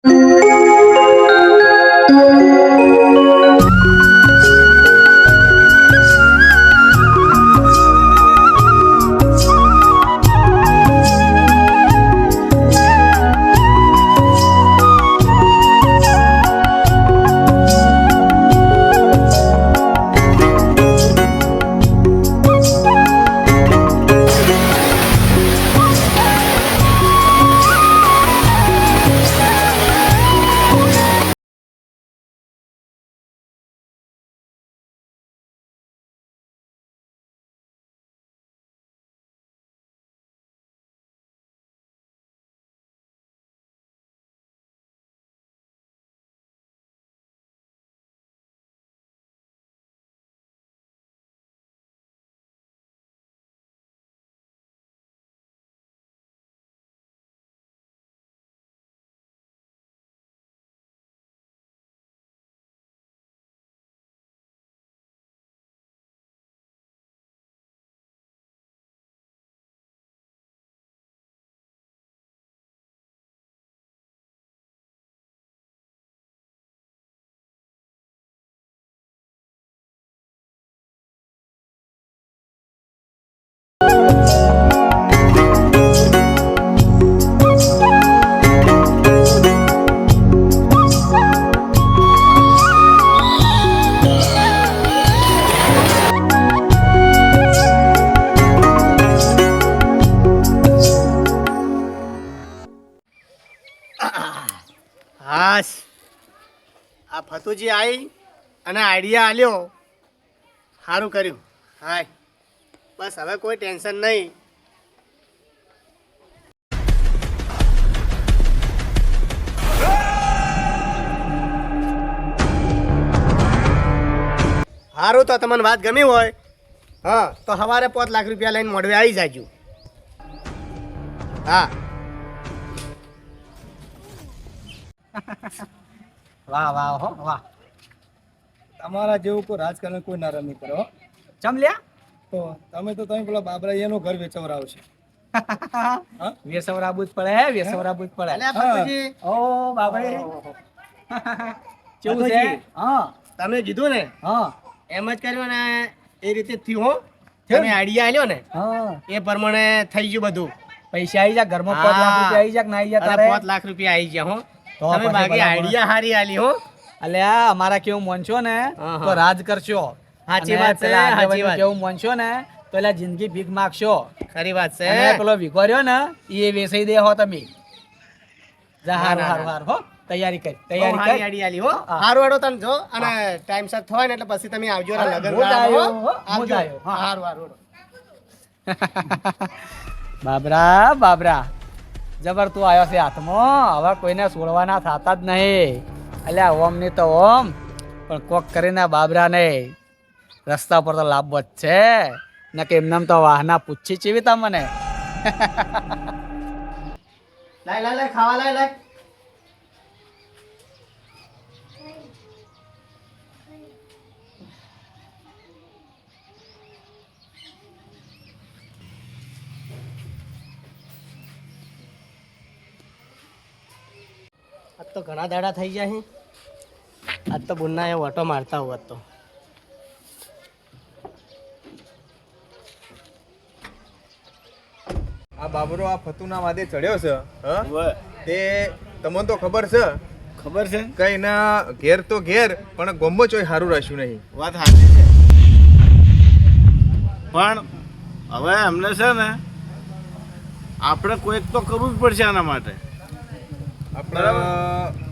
હાસ આ ફતુજી આવી અને આઈડિયા આલ્યો, સારું કર્યું. હાય બસ હવે કોઈ ટેન્શન નહીં. સારું તો તમને વાત ગમી હોય હા તો સવારે 5 લાખ રૂપિયા લઈને મોડવે આવી જાજો. હા વાહ વાહ હો વાહ. તમારા જેવું કોઈ રાજકારણ કોઈ ના રમી કરો. ચમ લ્યા તો તમે પેલા બાબરા એનું ઘર વેચવરાવશે. વેસવરાબુ જ પડે, વેસવરાબુ જ પડે. અલ્યા ફતુજી ઓ બાબરે કેવું છે? હા તમે કીધું ને હા એમ જ કર્યું ને એ રીતે થયું. હો તમે આઈડિયા આલ્યો ને હા એ પ્રમાણે થઈ ગયું બધું. પૈસા આવી જા ઘરમાં 5 લાખ રૂપિયા આવી જા કે ના આવી જા તારે? 5 લાખ રૂપિયા આવી ગયા. હો તો તમે પછી બાકી બરાબર. આઈડિયા હારી આલી. હો અલ્યા અમારા કેવું મોનશો ને હા, હા. તો રાજ કરશો. સાચી અને વાત છે, પેલા સાચી આગેવાનનું વાત. કેવું મોનશો ને તો એલા જિંદગી ભીખ માગશો. ખરી વાત છે. અને પેલો વિકો રહ્યો ને એ વેસાઈ દે હો તમે. જા ના, હારું ના, હારું ના. હારું હો તૈયારી કરી બહુ તૈયારી હારી કરી. આઈડિયા આલી. હો હા. હારું હેડો તમે જો અને ટાઈમ સર થાય ને એટલે પછી તમે આવજો ને હા, લગન હું જ ગાળામાં. આવ્યો, હો, હું જ આવજો. આવ્યો. હા. હારું હારું હેડો. બાબરા બાબરા જબર તું આવ્યો છે હાથમાં. હવે કોઈને છોડવાના થતા જ નહીં. અલ્યા ઓમ ની તો ઓમ પણ કોક કરીને બાબરા નહીં રસ્તા પર તો લાભ જ છે ને કે એમનામ તો વાહના પૂછી ચીવી તા મને. લાય ખાવા લાય. આજ તો ઘણા દાડા થઈ ગયા છે. આજ તો બુન્ના એ ઓટો મારતા હોત તો આ બાબરો આ ફતુના વાદે ચડ્યો છે. તે તમને તો ખબર છે. ખબર છે કઈ ના ઘેર તો ઘેર પણ ગોમ્બો ચોય સારું રાખ્યું નહીં. વાત સાચી છે પણ હવે અમને છે ને આપણે કોઈક તો કરવું જ પડશે આના માટે. આપણે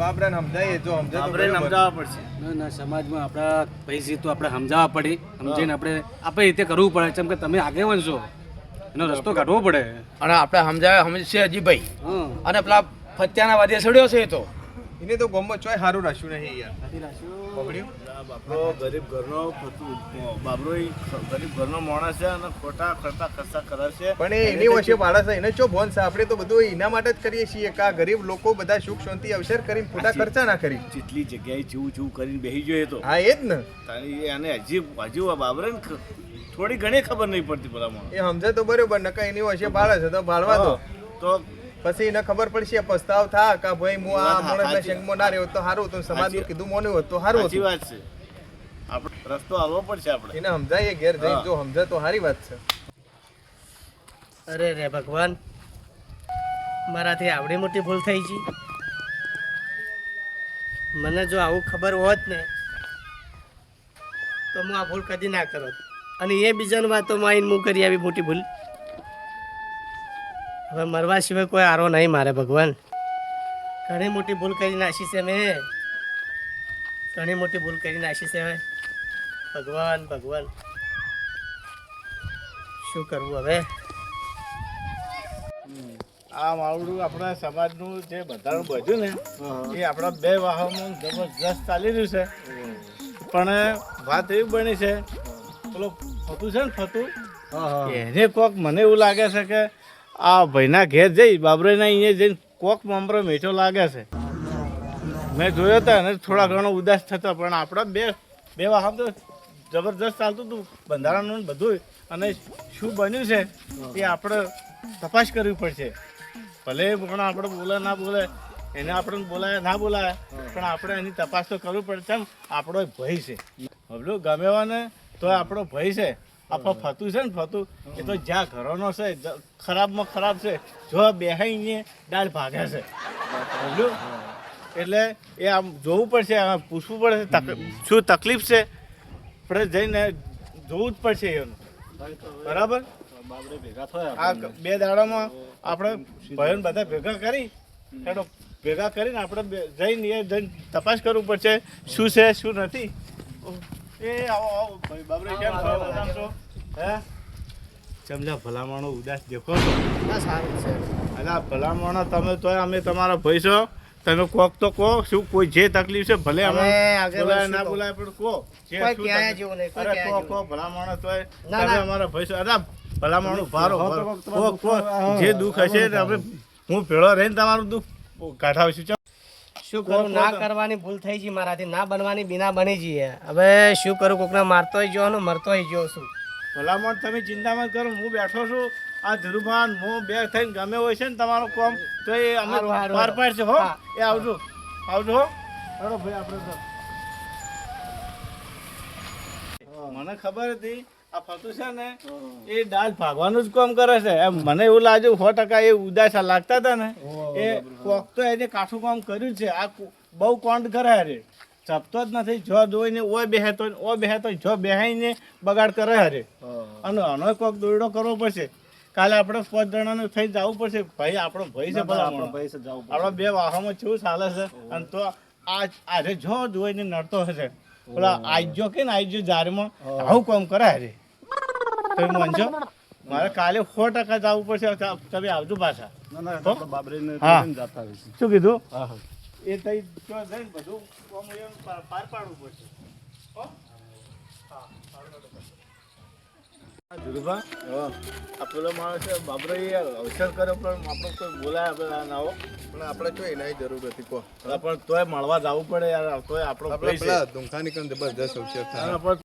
બાબરાને સમજાવીએ જો સમજે તો આપણે બરાબર. સમજાવવા પડશે. ના સમાજમાં આપણા પૈસી તો આપણે સમજાવવા પડે. સમજીને આપણે રીતે કરવું પડે. જેમ કે તમે આગેવાન છો એનો રસ્તો કાઢવો પડે. અને આપણે સમજશે અજીભાઈ હા અને પેલા ફત્યાના વાદે સડ્યો છે એ તો એને તો ગોમ્બો ચોય સારું રાખ્યું નહીં યાર. પકડ્યું? બાબરો ગરીબ ઘરનો બાબરો ગરીબ ઘરનો માણસ છે અને ખોટા ખર્ચા કરે છે. પણ એ એની વચ્ચે પાડે છે એને ચો ભોન છે. આપણે તો બધું એના માટે જ કરીએ છીએ કે આ ગરીબ લોકો બધા સુખ શાંતિ અવસર કરીને ખોટા ખર્ચા ના કરી. જેટલી જગ્યાએ ચૂ કરીને બેસી ગયો તો હા એ જ ને. તારી અને હજુ બાબરે થોડી ઘણી ખબર નહીં પડતી પેલા માણસ. એ સમજે તો બરોબર નકા એની વચ્ચે પાડે છે તો પાડવા દો. તો પછી એને ખબર પડશે પસ્તાવ થા કે ભાઈ હું આ વાત માણસના સાચી. સંગમાં ના રહ્યો તો સારું હતું સમાજનું સાચી. કીધું મોનું હોત તો સારું સાચી હતું વાત છે. આપણે રસ્તો હાલવો પડશે આપણે. એને સમજાય ઘેર જઈને હા. જો સમજે તો સારી વાત છે અરે રે ભગવાન, મારાથી આવડી મોટી ભૂલ થઈ ગઈ. મને જો આવું ખબર હોત ને તો હું આ ભૂલ કદી ના કરત. અને એ બીજાની વાતોમાં આવીને હું કરી આવી મોટી ભૂલ. હવે મરવા સિવાય કોઈ આરો નહીં મારે ભગવાન. ઘણી મોટી ભૂલ કરી નાખી છે મેં, ઘણી મોટી ભૂલ કરી નાખી છે. હવે ભગવાન ભગવાન શું કરવું હવે? આ મારું આપણા સમાજનું જે બધાનું બધું ને એ આપણા બે વાહમાં જબરજસ્ત ચાલી રહ્યું છે. પણ વાત એવી બની છે, પેલો ફતું છે ને ફતું, એને કોક મને એવું લાગે છે કે આ ભાઈના ઘેર જઈ બાબરેના અહીંયા જઈને કોક મમરો મીઠો લાગે છે. મેં જોયો હતો અને થોડા ઘણો ઉદાસ થતો, પણ આપણા બે વાહમ તો જબરજસ્ત ચાલતું હતું બંધારણનું ને બધું. અને શું બન્યું છે એ આપણે તપાસ કરવી પડશે. ભલે પણ આપણે બોલે ના બોલે, એને આપણે બોલાય ના બોલાય, પણ આપણે એની તપાસ તો કરવી પડે. કેમ આપણો ભય છે, હવે ગમે એવા ને તો આપણો ભય છે. આપણો ફતું છે ને ફતું, એ તો જ્યાં ઘરોનો છે ખરાબમાં ખરાબ છે, જો બેહાઈને દાળ ભાગે છે સમજ્યું? એટલે એ આમ જોવું પડશે, પૂછવું પડશે શું તકલીફ છે, આપણે જઈને જોવું જ પડશે એનું. બરાબર? આ બે દાડામાં આપણે ભાઈઓને બધા ભેગા કરી એનો ભેગા કરીને આપણે જઈને તપાસ કરવું પડશે શું છે શું નથી. એ આવો આવો ભાઈ બાબરે, કેમ છો? બધા છો? હે સમજા ભલામણો ઉદાસ દેખો છો? ના સારું છે. અલા ભલામણો તમે તો અમે તમારા ભાઈ છો, તમે કોક તો કહો શું કોઈ જે તકલીફ છે ભલે અમે હવે આગળ બોલાય શું ના કહું? બોલાય પણ કહો જે કોઈ શું ક્યાંય તકલીફ- જેવું નહીં, કોઈ અરે ક્યાંય કહો ભલામણો તોય ના, તમે ના. અમારા ભાઈ છો. અરે ભલામણો ભારો કહો જે દુઃખ હશે ને આપણે હું ભેળો રહીને તમારું દુઃખ કાઢાવીશું. ચાલો. શું કરું? ના કરવાની ભૂલ થઈ ગઈ મારાથી, ના બનવાની બીના બની જઈએ. હવે શું કરું? કોકને મારતોય જો ને મરતોય જો છું. ભલામણ તમે ચિંતા મત કરો, હું બેઠો છું. આ ધ્રુભાન હું બે થઈને ગમે હોય છે ને તમારો કામ તો એ અમે હારું, હારું, પાર હારું. પાડશે હો. હા. એ આવજો આવજો હો. હેડો ભાઈ આપણે તો. મને ખબર હતી આ ફતું છે ને એ દાળ ભાગવાનું જ કામ કરે છે. એમ મને એવું લાગ્યું 100% એ ઉદાસા લાગતા હતા ને એ કોક તો એને કાઠું કામ કર્યું છે. આ બહુ કોંડ કરે હરે, ચપતો જ નથી. જો જોઈને ઓય બેહેતો ઓ બેહેતો, જો બેહાઈને બગાડ કરે હરે. અને આનો કોક દોરડો કરવો પડશે. કાલે આપણે 5 જણાનું થઈ જવું પડશે. ભાઈ આપણો ભાઈ છે, આપણા બે વાહોમાં કેવું ચાલે છે. અને તો આજે જો જોઈને નડતો હશે. પેલા આઈજો કે ને આઈજો જારમાં આવું કામ કરે હરે. તમે માનજો મારે કાલે 100% જવું પડશે. તમે આવજો પાછા. હા શું કીધું? એ તઈ જો જઈને બધું કામ એવું પાર પાડવું પડશે. હો? ધ્રુવા, આ પેલો માણસ છે બાબરો, એ અવસર કર્યો પણ આપણો કોઈ બોલાય આપણે ના હો. પણ આપણે જો એનાય જરૂર હતી કહો પણ તોય મળવા જવું પડે યાર. તોય આપણો આપણે ભાઈ છે. પેલા દુંખાની કંદ જબરદસ્ત અવસર થાય અને પણ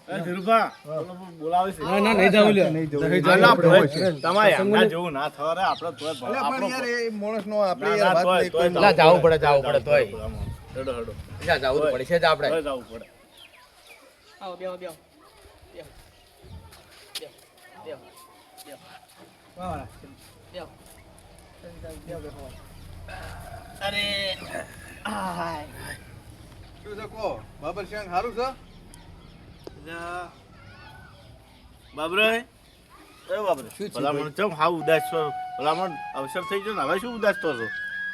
એ ધ્રુવા, પેલો બોલાવે છે. ના ના નહીં જાવું લ્યો. ના, ભાઈ, તમારે એમના જેવું ના થવા રે. આપણે તોય અલ્યા પણ આપણો યાર એ માણસનો આપણે ના, યાર ના, વાત તોય, નહીં તોય કોઈ ના, જાવું પડે તોય. હેડો હેડો જા જાવું તો પડશે જ આપણે. તોય જવું પડે. આવો બેહો બેહો. અરે આય. શું છે કહો બાબર શ્યાંગ સારું છે બાબરાય, એ બાબરે, ભલામણ ચમ હાવ ઉદાસ છો? ભલામણ અવસર થઈ ગયો ને હવે શું ઉદાસ તો છો?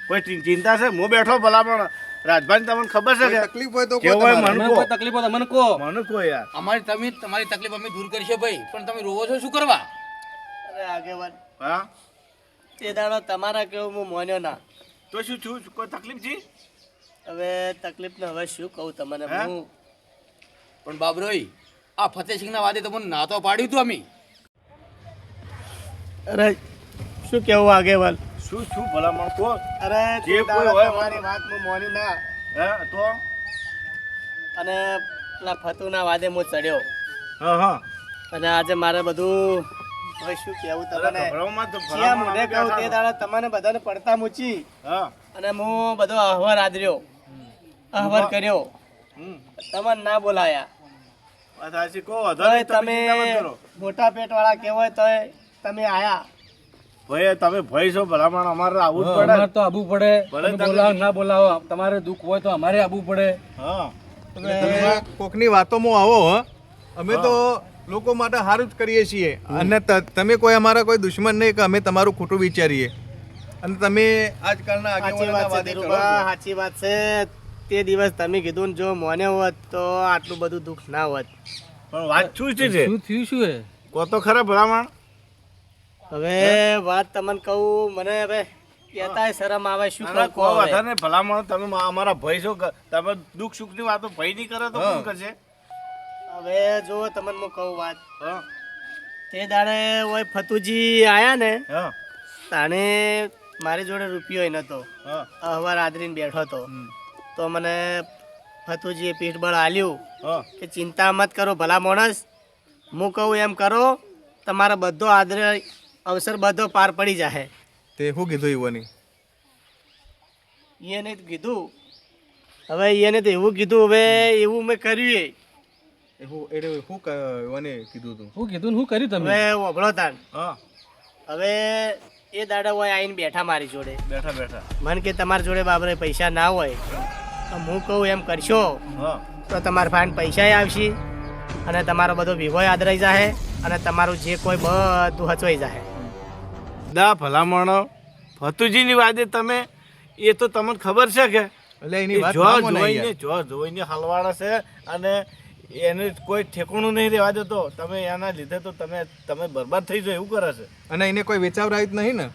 કોઈ ચિંતા છે? હું બેઠો ભલામણ. રાજભાઈ તમને ખબર છે કોઈ કે તકલીફ હોય તો કહો કેવું હોય તમારે. મને મને કહો. કોઈ તકલીફ હોય તો મને કહો. મને કહો યાર. તમારી તકલીફ અમે દૂર કરીશું ભાઈ, પણ તમે રોવો છો શું કરવા? અરે આગેવાન, હા તે દાડો તમારા કેવું હું મોન્યો ના. તો શું છું? કોઈ તકલીફ છે? હવે તકલીફને હવે શું કહું તમને? હે? હું પણ બાબરોઈ, આ ફતેહસિંહના વાદે તમને ના તો પાડ્યું હતું અમે. અરે શું કેવું આગેવાન? શું છું ભલામણ કહો. અરે જે તે કોઈ દાડો હોય તમારી વાત હું મોની ના. હે તો અને પેલા ફતુના વાદે હું ચડ્યો હા હા અને આજે મારે બધું હવે શું કહેવું તમને ગભરાવમાં તો જ્યાં મને કહું તે દાડા તમને બધાને પડતા મૂચી હા અને હું બધો અહવાર આદર્યો અહવાર કર્યો તમને ના બોલાયા વાત સાચી કહો તોય વધારે તમે મોટા પેટ વાળા કહેવાય તોય તમે આયા ભાઈ તમે ભાઈ છો ભલામણ અમારે આવવું જ પડે અમારે તો આવવું પડે ભલે તમે તમે- બોલાવો ના બોલાવો તમારે દુઃખ હોય તો અમારે આવવું પડે હા તમે કોકની વાતોમાં આવો હો અમે તો લોકો માટે સારું જ કરીએ છીએ અને તમે કોઈ અમારા કોઈ દુશ્મન નહીં કે અમે તમારું ખોટું વિચારીએ અને તમે આજકાલના સાચી આગેવાનોના વાત છે વાદે ચડો ધીરુભા, છો. સાચી વાત છે તે દિવસ તમે કીધું ને જો મોને હોત તો આટલું બધું દુઃખ ના હોત પણ વાત શું છે શું થયું શું હે કહો તો ખરા ભલામણ હવે વાત તમને કહું મને હવે કહેતાય શરમ આવે શું ના, ના, કહું કહો હવે. વધારે નહીં. ભલામણ તમે અમારા ભાઈ છો તમે દુઃખ સુખની વાતો ભાઈ નહીં કરે તો કોણ કરશે હવે જો તમને હું કહું વાત હા તે દાડે ઓય ફતુજી આયા ને હા તાણે મારી જોડે રૂપિયો નતો હા અહવાર આદરીને બેઠો તો તો મને ફતુજીએ પીઠબળ આલ્યું હા કે ચિંતા મત કરો ભલા માણસ હું કહું એમ કરો તમારો બધો આદર અવસર બધો પાર પડી જાય તે શું કીધું ઈવોની એને જ કીધું હવે એને તો એવું કીધું હવે એવું મેં કર્યું એટલે શું ઈવોને કીધું તું શું કીધું ને શું કર્યું તમે હવે ઓભળો તાન હા હવે એ દાડા હોય આવીને બેઠા મારી જોડે બેઠા બેઠા મને કે તમારી જોડે બાબરે પૈસા ના હોય તો હું કહું એમ કરશો હા તો તમારા ફાઇન પૈસા આવશે અને તમારો બધો ભેગોય આદરાઈ જાય અને તમારું જે કોઈ બધું હચવાઈ જાય દા ભલામણ ફતુજીની વાદે તમે એ તો તમને ખબર છે કે એટલે એની વાત જો માનો નહીં જોઈને યાર. જોઈને હલવાડા છે અને એને કોઈ ઠેકાણું નહીં રહેવા દેતો તમે એના લીધે તો તમે બરબાદ થઈ જાઓ એવું કરે છે અને એને કોઈ વેચાવરાયું જ નહીં ને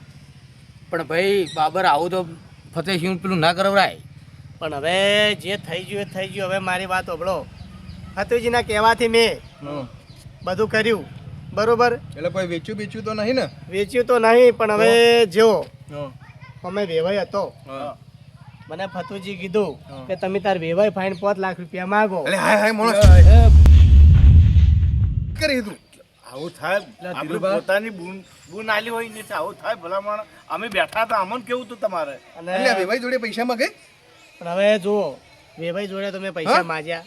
પણ ભાઈ બાબર આવું તો ફતેહસિંહ પેલું ના કરવરાય પણ હવે જે થઈ ગયું એ થઈ ગયું હવે મારી વાત ઓભળો ફતુજીના કહેવાથી મેં બધું કર્યું બરોબર એટલે કોઈ વેચ્યું બીચ્યું તો નહીં ને વેચ્યું તો નહીં પણ હવે જો અમે વેવાઈ હતો મને ફતુજી કીધું કે તમે તાર વેવાઈ ફાઈન 5 લાખ રૂપિયા માગો એટલે હાય હાય માણસ કરી તું આવું થાય આપણે પોતાની બૂન આલી હોય ને આવું થાય ભલામણ અમે બેઠા હતા અમને કેવું હતું તમારે અને એટલે આ વેવાઈ જોડે પૈસા માંગે પણ હવે જુઓ વેવાઈ જોડે તો મેં પૈસા માગ્યા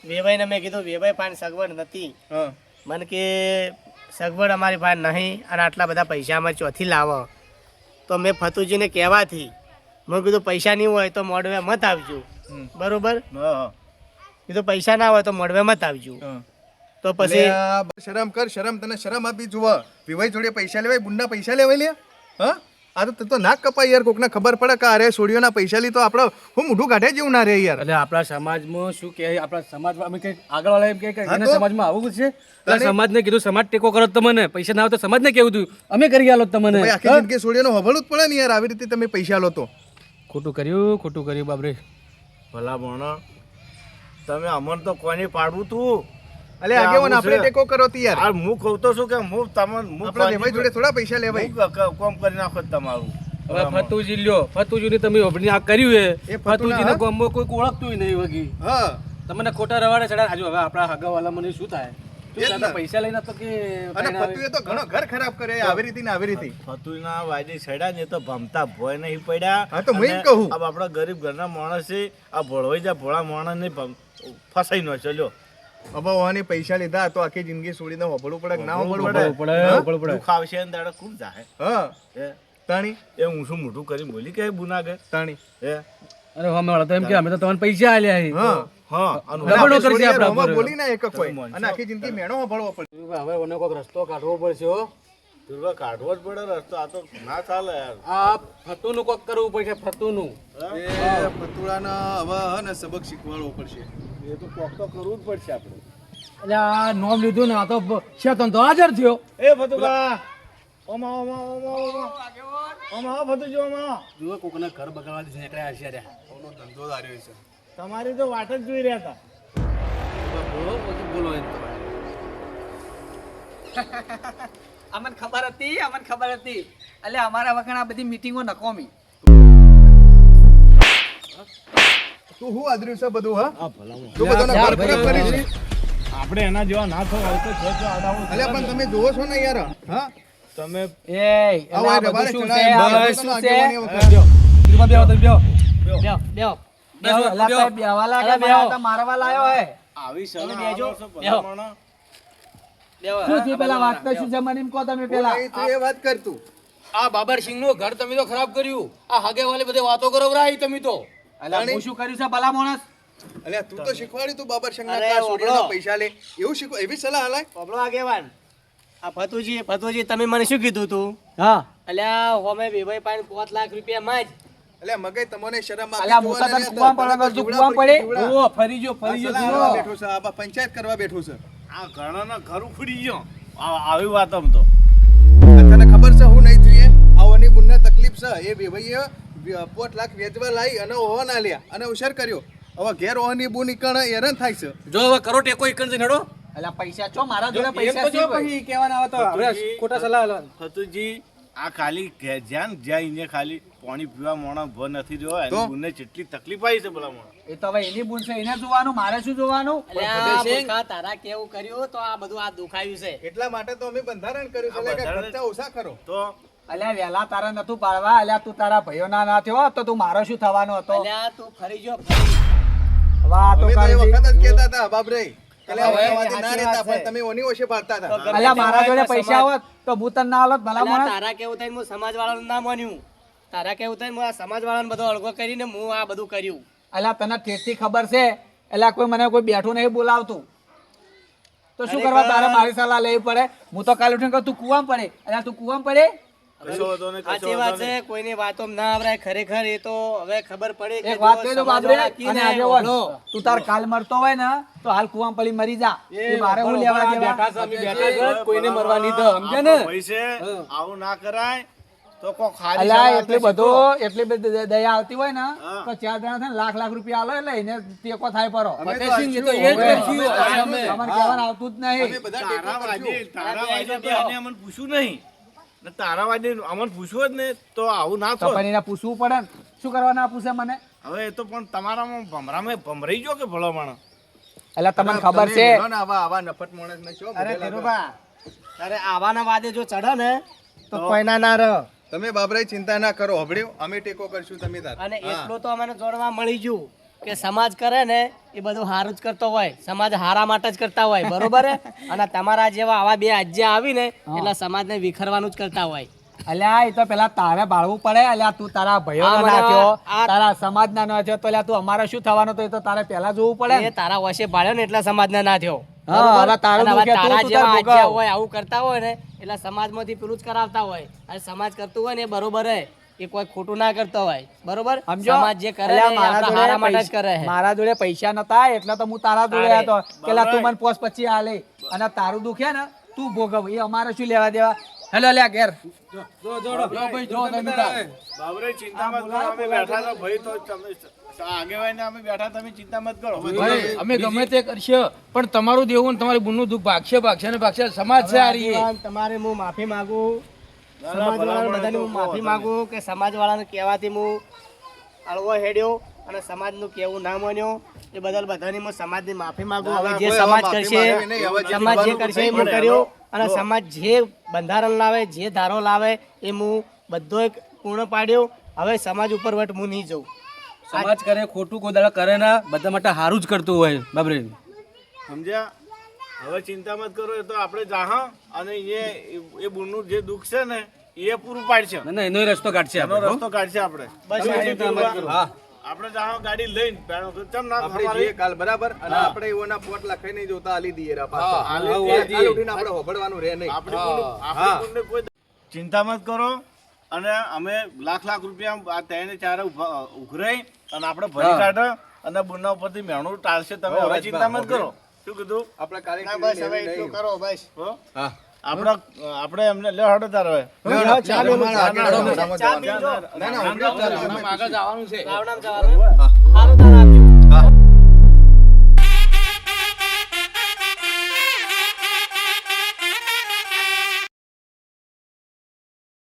વેવાઈને મેં કીધું વેવાઈ ફાઈન સગવડ નથી હા મને કે સગવડ અમારી પાસે નહીં અને આટલા બધા પૈસા અમારે ચોથી લાવો તો મેં ફતુજીને કહેવાથી મેં કીધું પૈસા નહીં હોય તો મોડવે મત આવજો બરોબર હા કીધું પૈસા ના હોય તો મોડવે મત આવજો હા તો પછી એટલે આ શરમ કર શરમ તને શરમ આપી જુઓ વિવાઈ જોડે પૈસા લેવાય બુનના પૈસા લેવાય લે હા આ તો તું તો નાક કપાય યાર કોકને ખબર પડે કે અરે સોડિયોના પૈસા લી તો આપણે હું મોઢું કાઢે જેવું ના રે યાર એટલે આપણા સમાજમાં શું કહે આપણા સમાજમાં અમે કઈ આગળ વાળા એમ કહે કે હા એના તો? સમાજમાં આવું છે એટલે સમાજને કીધું સમાજ ટેકો કરો તમને પૈસા ના આવે તો સમાજને કેવું હતું અમે કરી આલો તમને ભાઈ આખી જિંદગી સોડિયાનો હભળવું જ પડે ને યાર આવી રીતે તમે પૈસા લો તો ખોટું કર્યું બાબરે ભલામણ તમે અમને તો કોની પાડવું તું અલે આગેવાન આપણે ટેકો કરો તી યાર આ હું કહું તો છું કે હું તમને આપણે વેવાઈ જોડે થોડા પૈસા લેવાય કોમ કરી નાખો જ તમારું હવે ફતુજી લ્યો ફતુજીને તમે ઓભણી આ કર્યું એ એ ફતુના ફતુજીના હા? ગામમાં કોઈ ઓળખતું નહીં વગી હા તમને ખોટા રવાડે ચડા આજુ હવે આપણા હગાવાલા મને શું થાય એ જ ને. દાદા પૈસા લઈને તો કે અને ફતુએ તો ઘણો ઘર ખરાબ કરે આવી રીતે ને આવી રીતે ફતુના વાયદે છેડા ને તો ભમતા ભોય નહીં પડ્યા હા તો હું એમ અને કહું. આ આપણા ગરીબ ઘરના માણસ છે આ ભોળવાઈ જા ભોળા માણસ ને ફસાઈ નો ચલ્યો હવે ઓને પૈસા લીધા તો આખી જિંદગી સોડીને હોભળવું પડે કે ના હોભળવું પડે, હા? પડે. દુઃખ આવશે ને દાડે ખૂબ જાય હા હે તાણી એ ઊંચું મોઢું કરી બોલી કે ગુનાગર તાણી હે અરે અમે તો એમ કે અમે તો તમને પૈસા આલ્યા છે. હા હા અને ડબલ આપણે નોકરી છે સોડીને આપણા રોમાં પર. બોલી ના એક કોઈ તમે અને આખી જિંદગી મેણો હોભળવો પડે હવે મને કોઈક રસ્તો કાઢવો પડશે હો દુર્વા કાઢવો જ પડે રસ્તો આ તો ના ચાલે યાર આ ફતુનું કોક કરવું પડશે ફતુનું એ પતુડાના હવે હે ને સબક શીખવાડવો પડશે એ તો કોક તો કરવું જ પડશે આપણે એટલે આ નોમ લીધું ને આ તો શેતન તો હાજર થયો એ ફતુબા ઓમા ઓમા ઓમા ઓમા ઓમા ફતુજી ઓમા જુઓ કોકના ઘર બગાડવાથી નીકળ્યા હશે રે ધંધો ધાર્યો છે તમારી તો વાટ જ જોઈ રહ્યા હતા બોલો પછી બોલો એમ તો. અમને ખબર હતી એટલે અમારા વખત આ બધી મીટિંગો નકોમી તું હું આદર્યું છે બધું હા આ ભલામણ તું બધાનો ઘર ખરાબ કરી છે આપણે એના જેવા ના થવા તો છે તો આડાવું અલ્યા પણ તમે જોવો છો ને યાર હા તમે એ આવો આ એટલે બધું બારે શું ચડાય, છે આ બારે બધું શું તમે છે આગેવાની વખત. બેહો બેહો બેહો, અલા તો બેહવા લાગે, અલા બેહો. મારા તો મારવા લાયો હે આવી સલાહ બેહજો. આલો છો ભલામણ. શું છે પેલા વાત તો શું છે મને એમ કહો તમે પેલા નહીં, તું એ વાત કર તું આ બાબરસિંહ નું ઘર તમે તો ખરાબ કર્યું. આ હગે વાલે બધે વાતો કરાવરાઈ તમે તો. અલા હું શું કર્યું છે ભલા માણસ અલ્યા તું તો શીખવાડ્યું તું બાબર સંગના અરે, કા સોડિયાના ઓબળો. પૈસા લે એવું શીખો એવી સલાહ હલાય પબલો આગેવાન આ ભતુજી તમે મને શું કીધું તું હા અલ્યા હોમે બેભાઈ પાસે 5 લાખ રૂપિયા માં જ અલ્યા મગજ તમને શરમ આપી અલ્યા હું તો તને કુવામાં પડવા તું કુવામાં પડે ઓ ફરી જો ફરી જો કરવા બેઠો છે આ પંચાયત કરવા બેઠો છે આ ઘણાના ઘર ઉખડી ગયો આવી વાત આમ તો તને ખબર છે હું નહીં થયું એ આવવાની બુનને તકલીફ છે એ બેભાઈએ 5 લાખ વેચવા લાવી અને ઓહો ના લ્યા અને ઉછેર કર્યો હવે ઘેર ઓહની બુન ઈકણ હેરાન થાય છે જો હવે કરો ટેકો એકન જઈને હેડો અલ્યા પૈસા છો મારા જોડે એમ પૈસા તો છે જો ભાઈ. પછી કહેવાના આવે તો હવે ખોટા સલાહ આલવાના. ફતુજી આ ખાલી જ્યાં જઈને ખાલી પાણી પીવા મોણા ભ નથી રહ્યો તો? એની બુનને જેટલી તકલીફ આવી છે ભલા મોણા એ તો હવે એની બુન છે એને જોવાનું મારે શું જોવાનું અલ્યા મૂર્ખા, તારા કેવું કર્યું તો આ બધું આ દુખાયું છે એટલા માટે તો અમે બંધારણ કર્યું છે એટલે કે બંધારણ- ખર્ચા ઓછા કરો તો અલ્યા વેલા તારા નતું પાડવા અલ્યા તું તારા ભાઈઓ ના થયો તો તું મારો શું થવાનો હતો અલ્યા તું ફરી જો ફરી. વાતો અમે તો એ કરી વખત જ કહેતા હતા બાપરે એટલે હવે વાદી ના સાચી રહેતા વાત છે. પણ તમે ઓની ઓછે પાડતા હતા તો અલ્યા મારા જોડે સમાજ- પૈસા હોત તો ભૂતન ના હાલત ભલા અલ્યા માણસ તારા કેવું થાય હું સમાજ વાળાનું ના માન્યું તારા કેવું થાય હું આ સમાજ વાળાને બધો અળગો કરીને હું આ બધું કર્યું અલ્યા તને ઠેઠથી ખબર છે એટલે કોઈ મને કોઈ બેઠું નહીં બોલાવતું તો શું કરવા તારે મારી સલાહ લેવી પડે હું તો કાલે ઉઠીને કહું તું કુવામાં પડે અલ્યા તું કુવામાં પડે કશો વાંધો નહીં, કશો સાચી વાત વાંધો છે નહીં. કોઈની વાતો ના આવરાય ખરેખર એ તો હવે ખબર પડી કે એક વાત જો કહી દો સમાજ બાબરે વાળા કીને અને આગેવાન, ઓઢો. તું તાર કાલ મરતો હોય ને તો હાલ કુવામાં પડી મરી જા એ મારે હું લેવા દેવા બેઠા છે, અમે બેઠા છે, કોઈને મરવા નહીં દો, સમજ્યા ને? આપણો ભાઈ છે, આવું ના કરાય તો કોઈ ખાલી અલ્યા સલાહ એટલી તો શીખો. બધું એટલી બધી દયા આવતી હોય ને હા. તો 4 જણા થાય ને લાખ રૂપિયા આલો એટલે એને ટેકો થાય પરો અમે તો ફતેહસિંહ એ તો એ જ હવે કરશું, અમે- અમે. તમારે કહેવાનું આવતું જ નહીં અમે બધા ટેકો તારા વાજે કરશું. તારા વાજે તો એને અમને પૂછ્યું નહીં ને તારા વાજે અમને પૂછવું જ ને તો આવું ના તો થાય. પણ એને પૂછવું પડે ને શું કરવા ના પૂછે મને હવે એ તો પણ તમારામાં ભમરામાં ભમરાઈ ગયો કે ભલો માણસ એટલે તમને ખબર તમે છે મેલો ને આવા નફટ માણસને ચો અરે બધે લાગો. ધીરુભા, અરે આવાના વાદે જો ચડે ને તો કોઈના ના રહ તમે બાબરાઈ ચિંતા ના કરો હબળ્યો અમે ટેકો કરશું તમે તાર અને એટલું તો અમને જોડવા મળી ગયું કે સમાજ કરે ને એ બધું સારું જ કરતો હોય સમાજ હારા માટે જ કરતા હોય બરોબર હે? અને તમારા જેવા આવા બે આજ્યા આવીને એટલે સમાજને વિખરવાનું જ કરતા હોય અલ્યા એ તો પેલા તારે બાળવું પડે અલ્યા તું તારા ભાઈઓ આ ના મને થયો આ- તારા સમાજ ના ના થયો તો અલ્યા તું અમારે શું થવાનું તો એ તો તારે પહેલા જોવું પડે એ ને. તારા વશે ભાળ્યો ને એટલે સમાજને ના થયો હા, બરોબર? હવે તારું અને હવે દુખે તું તારા તું જેવા તાર આજ્યા ભોગવ. હોય આવું કરતા હોય ને એટલે સમાજમાંથી પેલું જ કરાવતા હોય અને સમાજ કરતું હોય ને એ બરોબર હે એ કોઈ ખોટું ના કરતો હોય બરોબર સમજો? સમાજ જે કરે ને અલ્યા એ આપણા હારા માટે જ કરે છે મારા જોડે પૈસા નતા એટલે તો હું તારા જોડે તારે. હતો કે લા તું મને પોસ પછી આલે અને તારું દુખે ને તું ભોગવ એ અમારે શું લેવા દેવા હેલો લ્યા ઘેર બાબરે ચિંતા મત કરો અમે બેઠા તો ભાઈ તો તમે આગેવાઈને અમે બેઠા તમે ચિંતા મત કરો અમે ગમે તે કરશે પણ તમારું દેવું ને તમારી બુનનું દુઃખ ભાગશે ને ભાગશે સમાજ છે આ રહી આગેવાન, તમારે હું માફી માંગુ સમાજ વાળાને બધાને હું માફી માંગુ કે સમાજ વાળાને કહેવાથી હું અળવો હેડ્યો અને સમાજનું કેવું ના માન્યો એ બદલ બધાની હું સમાજની માફી માંગુ હવે જે કોઈ સમાજ માફી કરશે માંગવી નહીં, હવે જે સમાજ જે થવાનું કરશે એ થઈ હું પડે. કર્યો અને સમાજ જે બંધારણ લાવે જે ધારો લાવે એ હું બધો એક પૂર્ણ પાડ્યો હવે સમાજ ઉપર વટ હું નહીં જઉં સમાજ કરે ખોટું કોઈ દાડા કરે ના બધા માટે સારું જ કરતું હોય બાબરે સમજ્યા હવે ચિંતા મત કરો એ તો આપણે જાહા અને એ બુનનું જે દુઃખ છે ને એ પૂરું પાડશે ના એનો રસ્તો કાઢશે એનો આપણે, હો. રસ્તો કાઢશે આપણે બસ તમે એટલું ચિંતા મત જ કરો. હા આપણે જાહા ગાડી લઈને પેલો તો ચમ ના આપણે અમારે- જઈએ કાલ બરાબર અને આપણે એઓના પોટ લખાઈ નહીં જોતા આલી દઈએ રા હા, પાછા. આલી હા, દઈએ. કાલ ઉઠીને આપણે હોભળવાનું રહે નહીં આપણી બુનને કોઈ ચિંતા મત કરો અને અમે લાખ રૂપિયા આ ત્રણે ચારે ઉઘરાઈ અને આપણે ભરી કાઢો અને બુનના ઉપરથી મહેણું ટાળશે તમે હવે ચિંતા મત કરો શું કીધું આપણે કાલે ના, બસ હવે એટલું કરો બસ હો? હા આપણે એમને લે હડો તાર હવે ચાલો, અમારા આગળ ચાલો, રસ્તામાં ચા જવાનું. પીજો. ના, ના, હમણાં જ ચાલો. આગળ જવાનું છે રાવણામ જવાનું. સારું